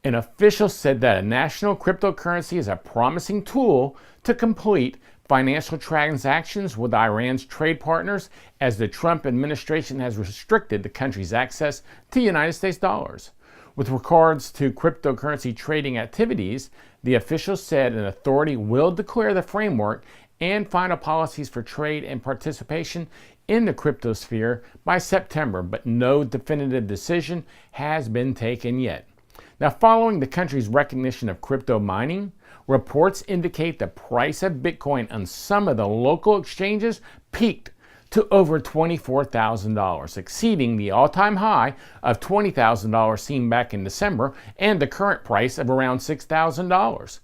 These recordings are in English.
An official said that a national cryptocurrency is a promising tool to complete financial transactions with Iran's trade partners, as the Trump administration has restricted the country's access to United States dollars. With regards to cryptocurrency trading activities, the official said an authority will declare the framework and final policies for trade and participation in the crypto sphere by September, but no definitive decision has been taken yet. Now, following the country's recognition of crypto mining, reports indicate the price of Bitcoin on some of the local exchanges peaked to over $24,000, exceeding the all-time high of $20,000 seen back in December and the current price of around $6,000.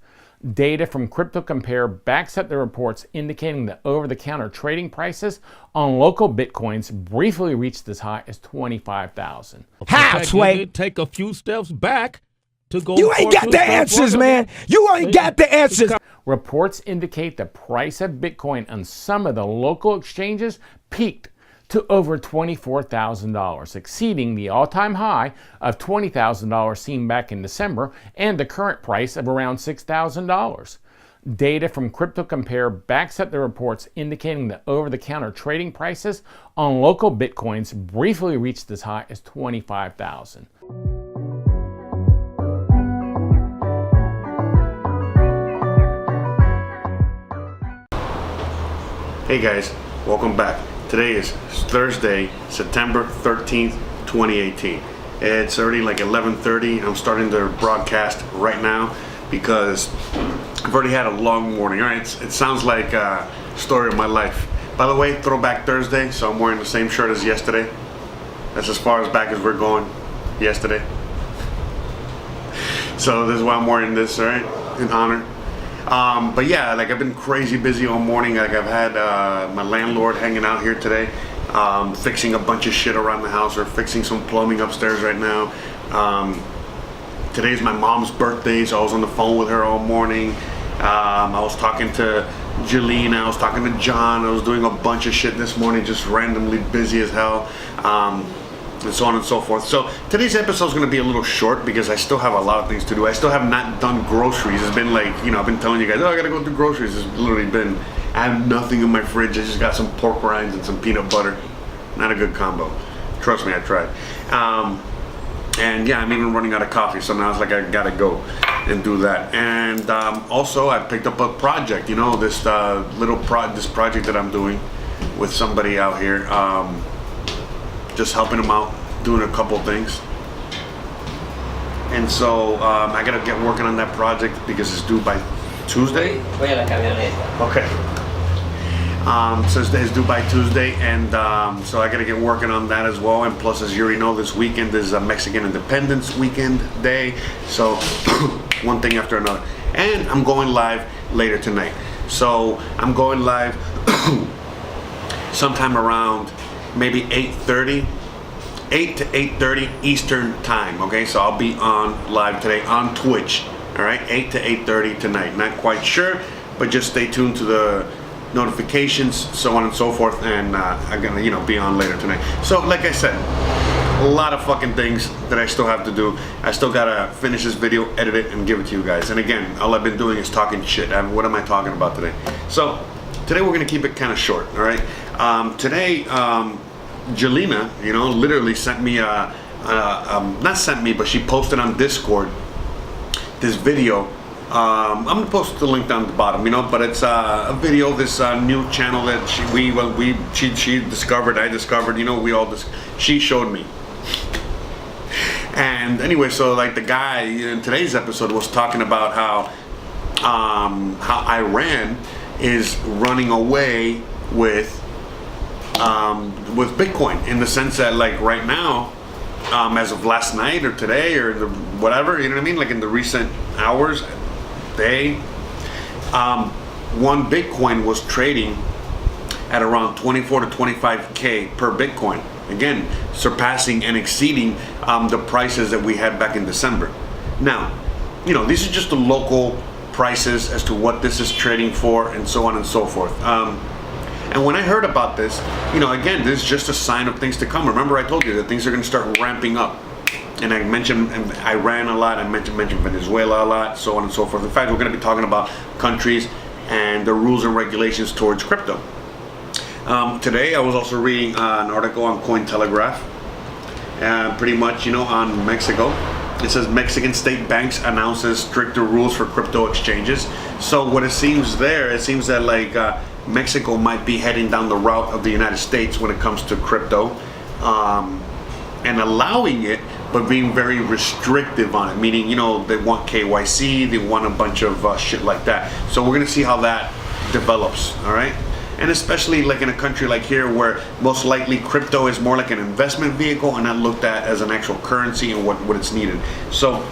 Data from CryptoCompare backs up the reports indicating that over-the-counter trading prices on local Bitcoins briefly reached as high as $25,000. How, Sway? Take a few steps back to go. You ain't got the answers, man. You ain't got the answers. Reports indicate the price of Bitcoin on some of the local exchanges peaked to over $24,000, exceeding the all-time high of $20,000 seen back in December and the current price of around $6,000. Data from CryptoCompare backs up the reports indicating that over-the-counter trading prices on local Bitcoins briefly reached as high as $25,000. Hey guys, welcome back. Today is Thursday, September 13th, 2018. It's already like 11:30. I'm starting to broadcast right now because I've already had a long morning. All right, it sounds like a story of my life. By the way, Throwback Thursday, so I'm wearing the same shirt as yesterday. That's as far as back as we're going yesterday. So this is why I'm wearing this, all right, in honor. But yeah, like I've been crazy busy all morning. Like I've had my landlord hanging out here today, fixing a bunch of shit around the house, or fixing some plumbing upstairs right now. Today's my mom's birthday, so I was on the phone with her all morning. I was talking to Jelena, I was talking to John, I was doing a bunch of shit this morning, just randomly busy as hell. And so on and so forth. So today's episode is going to be a little short because I still have a lot of things to do. I still have not done groceries. It's been like, you know, I've been telling you guys, oh, I got to go do groceries. It's literally been, I have nothing in my fridge. I just got some pork rinds and some peanut butter. Not a good combo. Trust me, I tried. And yeah, I'm even running out of coffee. So now it's like I got to go and do that. And also I picked up a project, you know, this this project that I'm doing with somebody out here. Just helping them out, doing a couple things. And so I gotta get working on that project because it's due by Tuesday. Okay. So it's due by Tuesday, and so I gotta get working on that as well. And plus, as you already know, this weekend is a Mexican Independence Weekend Day. So one thing after another. And I'm going live later tonight. So I'm going live sometime around maybe 8:30, 8 to 8:30 Eastern time. Okay, so I'll be on live today on Twitch. All right, 8 to 8:30 tonight. Not quite sure, but just stay tuned to the notifications, so on and so forth, and I'm gonna, you know, be on later tonight. So, like I said, a lot of fucking things that I still have to do. I still gotta finish this video, edit it, and give it to you guys. And again, all I've been doing is talking shit. What am I talking about today? So today we're gonna keep it kind of short. All right. Today, Jelena, you know, literally sent me not sent me, but she posted on Discord this video. I'm gonna post the link down at the bottom, you know, but it's a video, this new channel that she discovered, I discovered, you know, she showed me. And anyway, so like the guy in today's episode was talking about how Iran is running away with Bitcoin, in the sense that, like, right now, as of last night or today or whatever, you know what I mean, like in the recent hours, one Bitcoin was trading at around 24 to 25K per Bitcoin. Again, surpassing and exceeding the prices that we had back in December. Now, you know, these are just the local prices as to what this is trading for, and so on and so forth. And when I heard about this, you know, again, this is just a sign of things to come. Remember, I told you that things are going to start ramping up. and I mentioned Iran a lot, I mentioned Venezuela a lot, so on and so forth. In fact, we're going to be talking about countries and the rules and regulations towards crypto. Today I was also reading an article on Cointelegraph, pretty much, on Mexico. It says Mexican state banks announces stricter rules for crypto exchanges. So what it seems that like Mexico might be heading down the route of the United States when it comes to crypto, and allowing it, but being very restrictive on it. Meaning, they want KYC, they want a bunch of shit like that. So we're gonna see how that develops. All right. And especially like in a country like here where most likely crypto is more like an investment vehicle and not looked at as an actual currency and what it's needed. So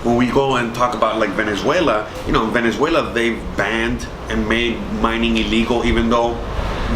when we go and talk about like Venezuela, in Venezuela they've banned and made mining illegal, even though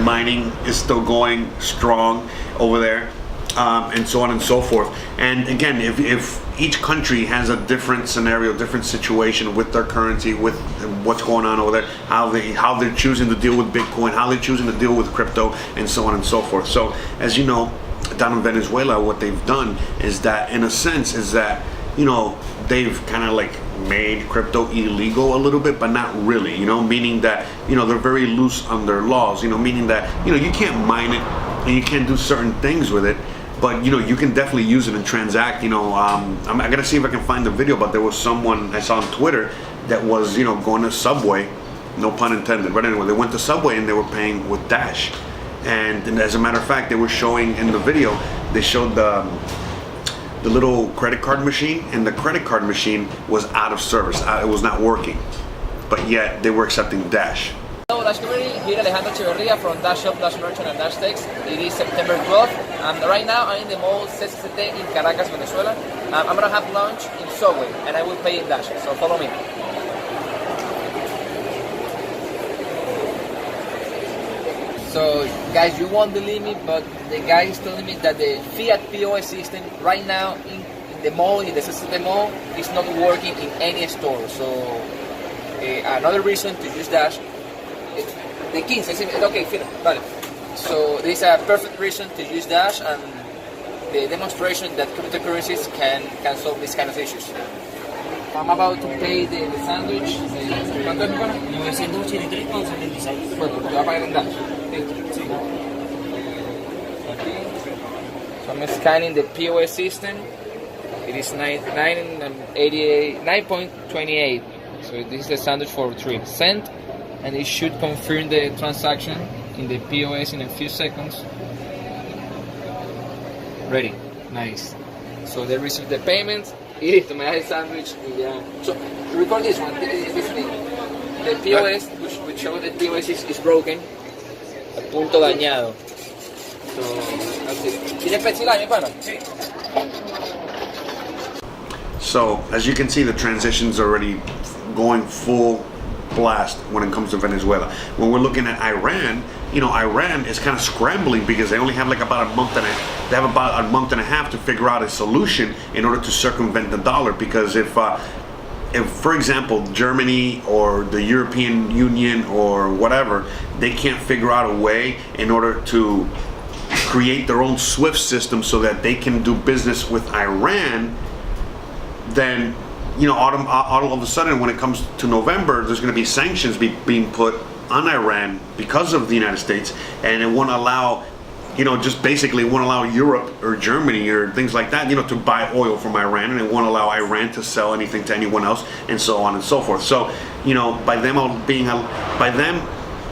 mining is still going strong over there, and so on and so forth. And again, if each country has a different scenario, different situation with their currency, with what's going on over there, how they're choosing to deal with Bitcoin, how they're choosing to deal with crypto, and so on and so forth. So as you know, down in Venezuela, what they've done is that, in a sense, they've kind of like made crypto illegal a little bit, but not really, meaning that, they're very loose on their laws, meaning that, you can't mine it and you can't do certain things with it. But you can definitely use it and transact. I gotta see if I can find the video. But there was someone I saw on Twitter that was going to Subway, no pun intended. But anyway, they went to Subway and they were paying with Dash. And as a matter of fact, they were showing in the video. They showed the little credit card machine, and the credit card machine was out of service. It was not working. But yet they were accepting Dash. Hello, Dash community. Here Alejandro Echeverria from Dash Shop, Dash Merchant, and Dash Text. It is September 12th, and right now I'm in the mall CCCT in Caracas, Venezuela. I'm gonna have lunch in Subway, and I will pay in Dash. So follow me. So guys, you won't believe me, but the guy is telling me that the Fiat POS system right now in the mall, in the CCCT mall, is not working in any store. So another reason to use Dash. The 15, okay, vale. So this is a perfect reason to use Dash and the demonstration that cryptocurrencies can solve these kind of issues. I'm about to pay the sandwich. ¿Cuánto es, pana? 983,76. Bueno, te va a pagar en Dash. So I'm scanning the POS system. It is 9.28. So this is the sandwich for 3 cents. And it should confirm the transaction in the POS in a few seconds. Ready. Nice. So they received the payment. Listo, me da el sandwich y ya. So record this one. The POS, which shows the POS is broken. El punto dañado. So that's it. ¿Tienes pechilayo, mi pana? Sí. So as you can see, the transition's already going full blast when it comes to Venezuela. When we're looking at Iran, Iran is kind of scrambling because they only have like about a month and a half to figure out a solution in order to circumvent the dollar. Because if for example Germany or the European Union or whatever, they can't figure out a way in order to create their own SWIFT system so that they can do business with Iran, then all of a sudden, when it comes to November, there's going to be sanctions being put on Iran because of the United States, and it won't allow, just basically won't allow Europe or Germany or things like that, to buy oil from Iran, and it won't allow Iran to sell anything to anyone else, and so on and so forth. So, by them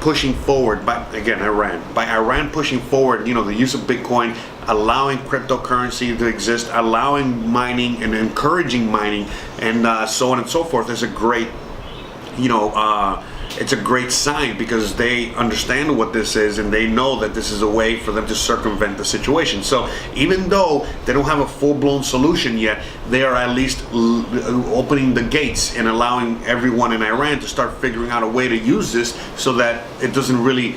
pushing forward, by Iran pushing forward, the use of Bitcoin, allowing cryptocurrency to exist, allowing mining and encouraging mining, and so on and so forth, is a great, it's a great sign, because they understand what this is and they know that this is a way for them to circumvent the situation. So even though they don't have a full-blown solution yet, they are at least opening the gates and allowing everyone in Iran to start figuring out a way to use this so that it doesn't really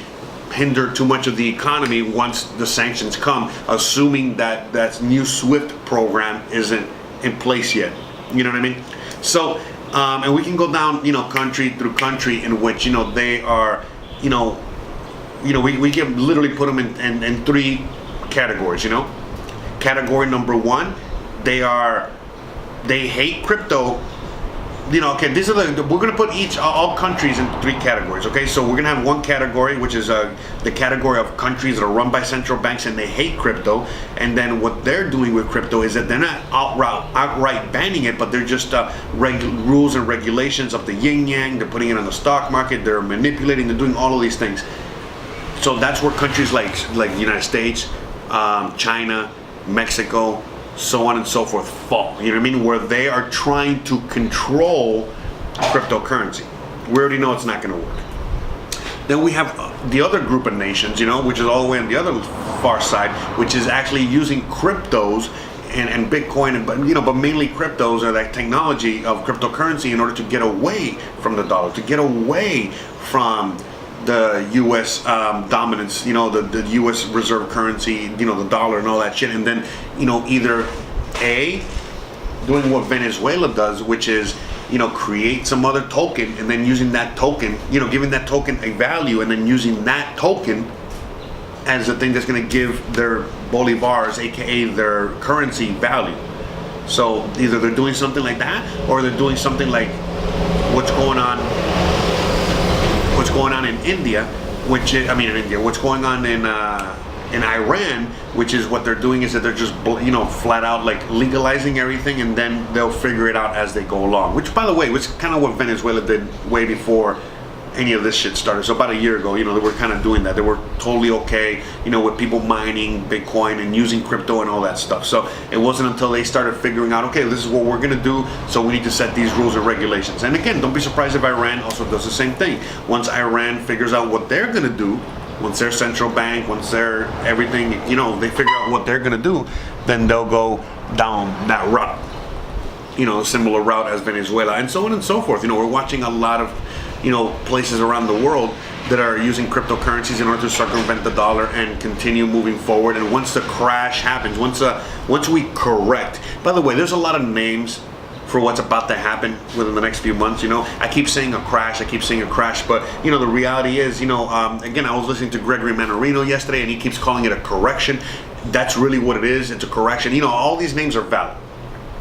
hinder too much of the economy once the sanctions come, assuming that that new SWIFT program isn't in place yet. You know what I mean? So and we can go down, country through country in which, they are, we can literally put them in 3 categories, Category number 1, they hate crypto. Okay, these are we're going to put all countries in 3 categories, okay? So we're going to have one category, which is the category of countries that are run by central banks and they hate crypto. And then what they're doing with crypto is that they're not outright banning it, but they're just rules and regulations of the yin-yang. They're putting it on the stock market. They're manipulating. They're doing all of these things. So that's where countries like the United States, China, Mexico, so on and so forth fall. You know what I mean? Where they are trying to control cryptocurrency. We already know it's not going to work. Then we have the other group of nations, which is all the way on the other far side, which is actually using cryptos and Bitcoin, but mainly cryptos or that technology of cryptocurrency in order to get away from the dollar, to get away from the U.S. Dominance, the U.S. reserve currency, the dollar and all that shit, and then, either A, doing what Venezuela does, which is, create some other token and then using that token, giving that token a value and then using that token as the thing that's going to give their bolivars, aka their currency, value. So either they're doing something like that or they're doing something like what's going on in India, what's going on in Iran, which is what they're doing is that they're just flat out like legalizing everything, and then they'll figure it out as they go along. Which, by the way, was kind of what Venezuela did way before any of this shit started. So about a year ago, they were kind of doing that. They were totally okay, with people mining Bitcoin and using crypto and all that stuff. So it wasn't until they started figuring out, okay, this is what we're going to do, so we need to set these rules and regulations. And again, don't be surprised if Iran also does the same thing. Once Iran figures out what they're going to do, once their central bank, once their everything, they figure out what they're going to do, then they'll go down that route, similar route as Venezuela, and so on and so forth. We're watching a lot of places around the world that are using cryptocurrencies in order to circumvent the dollar and continue moving forward. And once the crash happens, once we correct, by the way, there's a lot of names for what's about to happen within the next few months. I keep saying a crash, but the reality is, again, I was listening to Gregory Mannarino yesterday and he keeps calling it a correction. That's really what it is. It's a correction. All these names are valid.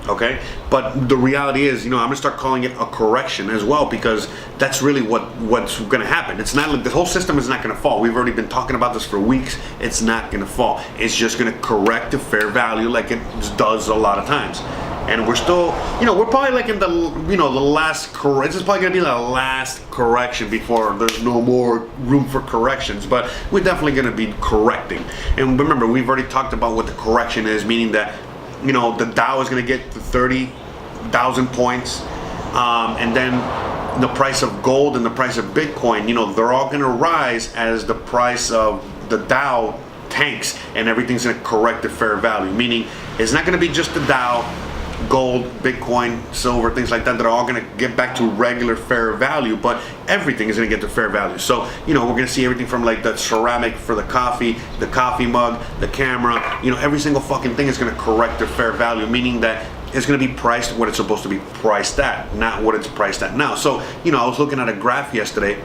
Okay, but the reality is, I'm gonna start calling it a correction as well, because that's really what's gonna happen. It's not like the whole system is not gonna fall. We've already been talking about this for weeks. It's not gonna fall. It's just gonna correct to fair value like it does a lot of times. And we're still, we're probably like in the, the last this is probably gonna be the last correction before there's no more room for corrections. But we're definitely gonna be correcting. And remember, we've already talked about what the correction is, meaning that the Dow is going to get to 30,000 points, and then the price of gold and the price of Bitcoin, they're all going to rise as the price of the Dow tanks, and everything's going to correct to fair value. Meaning, it's not going to be just the Dow, gold, Bitcoin, silver, things like that are all going to get back to regular fair value, but everything is going to get to fair value. So, we're going to see everything from like the ceramic for the coffee mug, the camera, every single fucking thing is going to correct to fair value, meaning that it's going to be priced what it's supposed to be priced at, not what it's priced at now. So, I was looking at a graph yesterday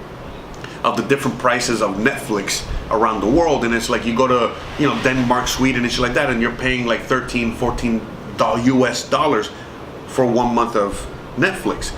of the different prices of Netflix around the world, and it's like you go to, Denmark, Sweden, and shit like that, and you're paying like $13-14 US dollars for 1 month of Netflix.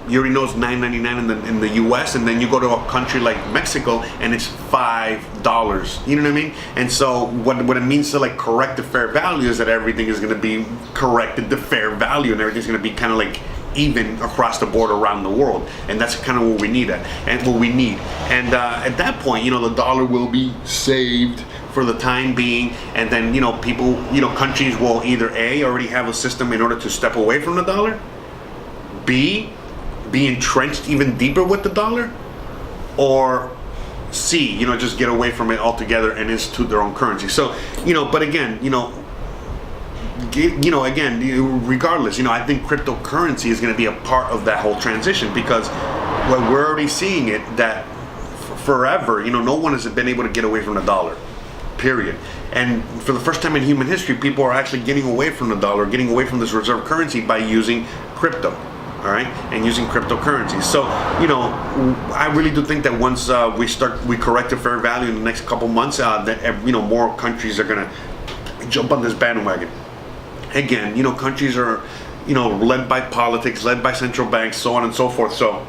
You already know it's $9.99 in the US, and then you go to a country like Mexico and it's $5. You know what I mean? And so what it means to like correct the fair value is that everything is going to be corrected to fair value, and everything's going to be kind of like even across the board around the world. And that's kind of what we need and at that point, the dollar will be saved for the time being, and then people, countries will either A, already have a system in order to step away from the dollar, B, be entrenched even deeper with the dollar, or C, just get away from it altogether and institute their own currency. So, but again, regardless, I think cryptocurrency is going to be a part of that whole transition, because we're already seeing it that forever, no one has been able to get away from the dollar. Period. And for the first time in human history, people are actually getting away from the dollar, getting away from this reserve currency by using crypto, all right, and using cryptocurrencies. So, I really do think that once we correct the fair value in the next couple months, that more countries are going to jump on this bandwagon. again, countries are, led by politics, led by central banks, so on and so forth. So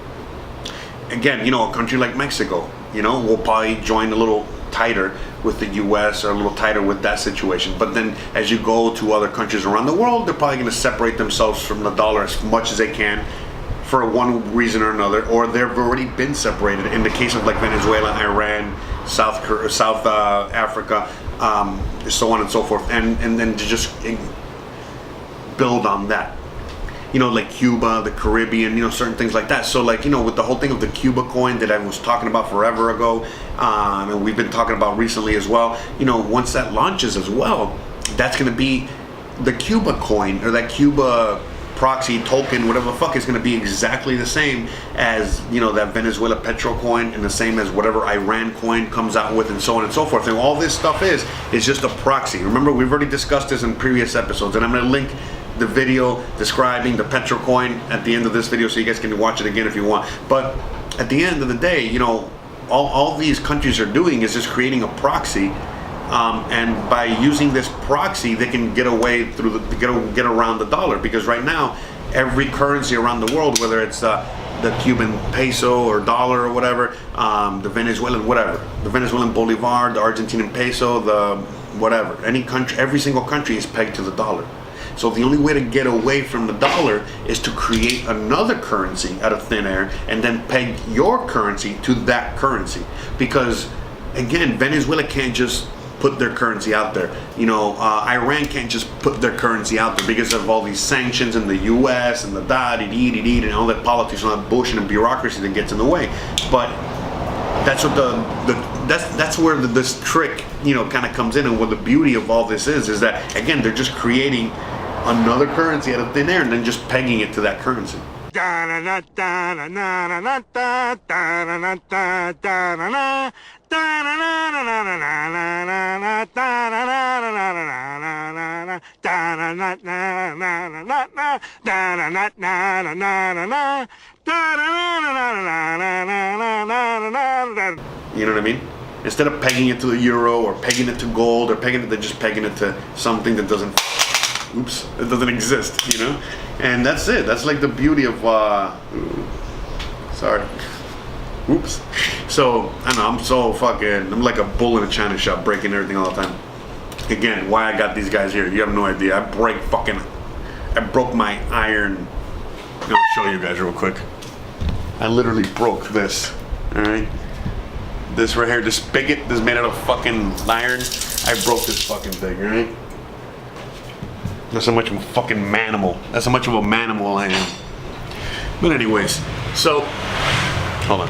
again, a country like Mexico, will probably join a little tighter with the US or a little tighter with that situation. But then as you go to other countries around the world, they're probably going to separate themselves from the dollar as much as they can for one reason or another, or they've already been separated in the case of like Venezuela, Iran, South Africa, so on and so forth, and then to just build on that. Like Cuba, the Caribbean, certain things like that. So like, with the whole thing of the Cuba coin that I was talking about forever ago, and we've been talking about recently as well, once that launches as well, that's going to be the Cuba coin, or that Cuba proxy token, whatever the fuck, is going to be exactly the same as, that Venezuela petro coin, and the same as whatever Iran coin comes out with, and so on and so forth. And all this stuff is just a proxy. Remember, we've already discussed this in previous episodes, and I'm going to link the video describing the petro coin at the end of this video so you guys can watch it again if you want. But at the end of the day, all these countries are doing is just creating a proxy, and by using this proxy they can get away through get around the dollar, because right now every currency around the world, whether it's the Cuban peso or dollar or whatever, the Venezuelan bolivar, the Argentinian peso, the whatever, every single country is pegged to the dollar. So the only way to get away from the dollar is to create another currency out of thin air and then peg your currency to that currency. Because again, Venezuela can't just put their currency out there. Iran can't just put their currency out there because of all these sanctions in the US and the and all that politics and all that bullshit and bureaucracy that gets in the way. But that's what that's where this trick, kind of comes in, and what the beauty of all this is that, again, they're just creating another currency out of thin air and then just pegging it to that currency. You know what I mean? Instead of pegging it to the euro or pegging it to gold or they're just pegging it to something that doesn't exist, and that's it. That's like the beauty of so I don't know, I'm like a bull in a china shop, breaking everything all the time. Again, why I got these guys here, you have no idea. I broke my iron. I'll show you guys real quick. I literally broke this. Alright, this right here, this spigot, this is made out of fucking iron. I broke this fucking thing, right? That's how much of a fucking manimal. That's how much of a manimal I am. But anyways, so hold on.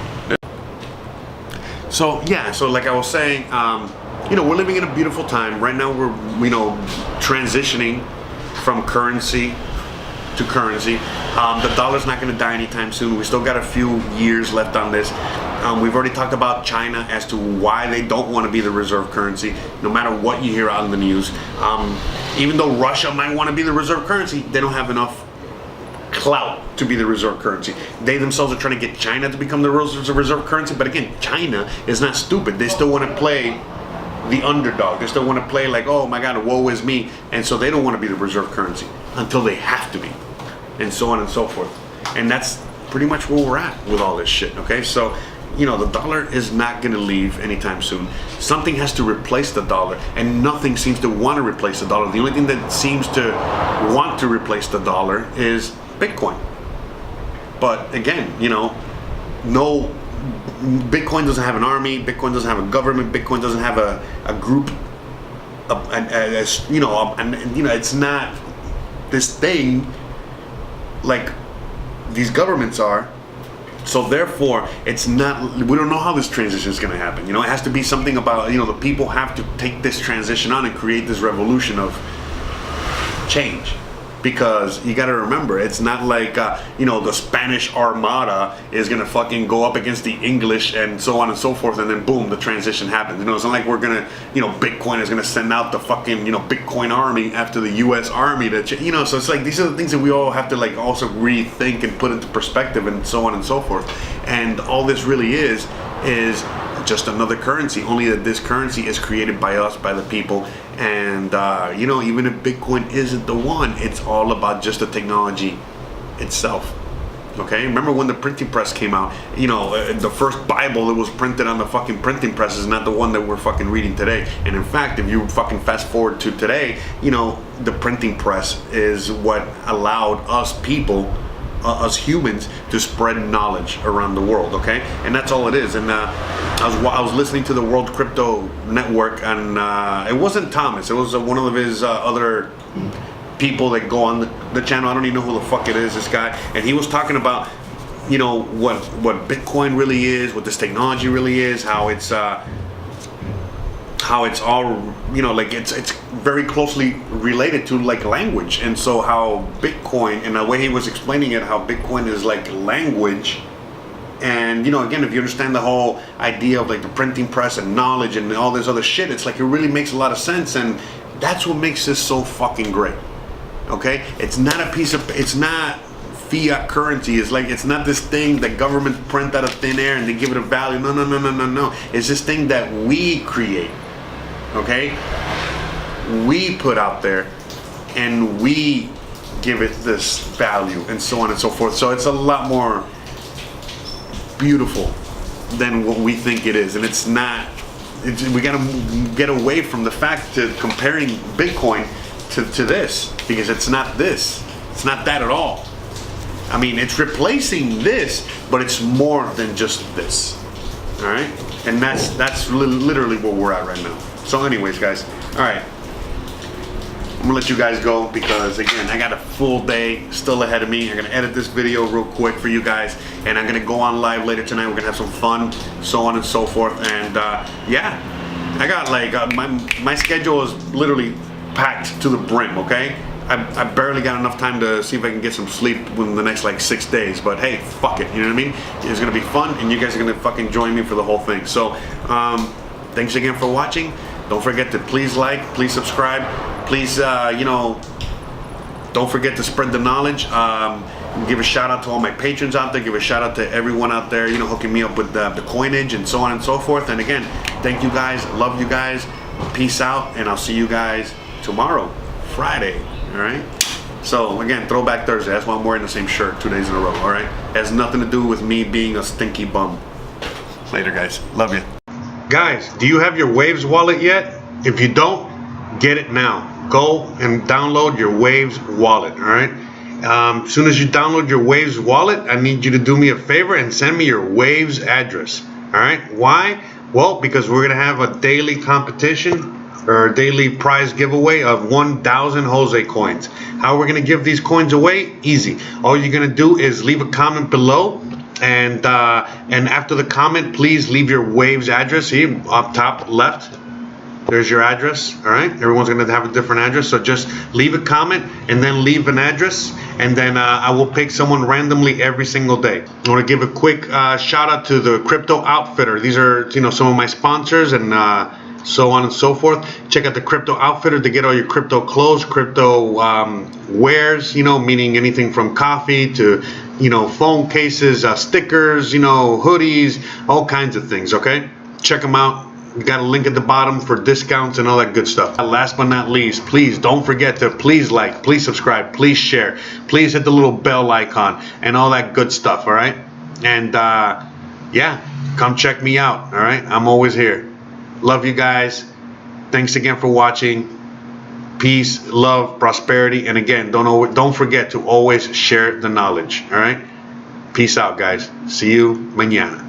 So yeah, so like I was saying, we're living in a beautiful time. Right now we're, transitioning from currency to currency. The dollar's not going to die anytime soon. We still got a few years left on this. We've already talked about China as to why they don't want to be the reserve currency, no matter what you hear out in the news. Even though Russia might want to be the reserve currency, they don't have enough clout to be the reserve currency. They themselves are trying to get China to become the reserve currency, but again, China is not stupid. They still want to play the underdog. They still want to play like, oh my god, woe is me, and so they don't want to be the reserve currency until they have to be, and so on and so forth. And that's pretty much where we're at with all this shit. Okay, so the dollar is not going to leave anytime soon. Something has to replace the dollar, and nothing seems to want to replace the dollar. The only thing that seems to want to replace the dollar is Bitcoin. But again, no, Bitcoin doesn't have an army, Bitcoin doesn't have a government, Bitcoin doesn't have a group, it's not this thing like these governments are. So therefore, it's not, we don't know how this transition is going to happen. It has to be something about, the people have to take this transition on and create this revolution of change. Because you got to remember, it's not like, the Spanish Armada is going to fucking go up against the English and so on and so forth, and then boom, the transition happens. It's not like we're going to, Bitcoin is going to send out the fucking, Bitcoin army after the U.S. Army to, so it's like these are the things that we all have to like also rethink and put into perspective and so on and so forth. And all this really is just another currency, only that this currency is created by us, by the people. And you know, even if Bitcoin isn't the one, it's all about just the technology itself. Okay, remember when the printing press came out? You know, the first Bible that was printed on the fucking printing press is not the one that we're fucking reading today. And in fact, if you fucking fast forward to today, you know, the printing press is what allowed us people, us humans, to spread knowledge around the world. Okay, and that's all it is. And I was listening to the World Crypto Network, and it wasn't Thomas, it was one of his other people that go on the channel. I don't even know who the fuck it is, this guy. And he was talking about, you know, what Bitcoin really is, what this technology really is, how it's all, you know, like it's very closely related to like language. And so how Bitcoin, and the way he was explaining it, how Bitcoin is like language. And you know, again, if you understand the whole idea of like the printing press and knowledge and all this other shit, it's like it really makes a lot of sense. And that's what makes this so fucking great. Okay, it's not a piece of, it's not fiat currency. It's like, it's not this thing that governments print out of thin air and they give it a value. No. It's this thing that we create. Okay, we put out there and we give it this value, and so on and so forth. So it's a lot more beautiful than what we think it is. And it's not, we gotta get away from the fact to comparing Bitcoin to this, because it's not this, it's not that at all. I mean, it's replacing this, but it's more than just this. All right, and that's literally where we're at right now. So anyways, guys, all right, I'm gonna let you guys go, because again, I got a full day still ahead of me. I'm gonna edit this video real quick for you guys, and I'm gonna go on live later tonight. We're gonna have some fun, so on and so forth. And yeah, I got like my schedule is literally packed to the brim. Okay, I barely got enough time to see if I can get some sleep within the next like 6 days, but hey, fuck it, you know what I mean? It's gonna be fun, and you guys are gonna fucking join me for the whole thing. So thanks again for watching. Don't forget to please like, please subscribe, please you know, don't forget to spread the knowledge. Give a shout out to all my patrons out there, give a shout out to everyone out there, you know, hooking me up with the coinage and so on and so forth. And again, thank you guys, love you guys, peace out, and I'll see you guys tomorrow, Friday. All right, so again, Throwback Thursday, that's why I'm wearing the same shirt 2 days in a row. All right, it has nothing to do with me being a stinky bum. Later, guys, love you. Guys, do you have your Waves wallet yet? If you don't, get it now. Go and download your Waves wallet. All right, as soon as you download your Waves wallet, I need you to do me a favor and send me your Waves address. All right, why? Well, because we're gonna have a daily competition, or a daily prize giveaway of 1,000 Jose coins. How we're gonna give these coins away? Easy. All you're gonna do is leave a comment below, and after the comment, please leave your Waves address. See, up top left, there's your address. All right, everyone's gonna have a different address, so just leave a comment and then leave an address, and then I will pick someone randomly every single day. I want to give a quick shout out to the Crypto Outfitter. These are, you know, some of my sponsors, and so on and so forth. Check out the Crypto Outfitter to get all your crypto clothes, crypto wares, you know, meaning anything from coffee to, you know, phone cases, stickers, you know, hoodies, all kinds of things. Okay, check them out. We got a link at the bottom for discounts and all that good stuff. Last but not least, please don't forget to please like, please subscribe, please share, please hit the little bell icon and all that good stuff. All right, and yeah, come check me out. All right, I'm always here. Love you guys. Thanks again for watching. Peace, love, prosperity, and again, don't forget to always share the knowledge. All right, peace out, guys. See you mañana.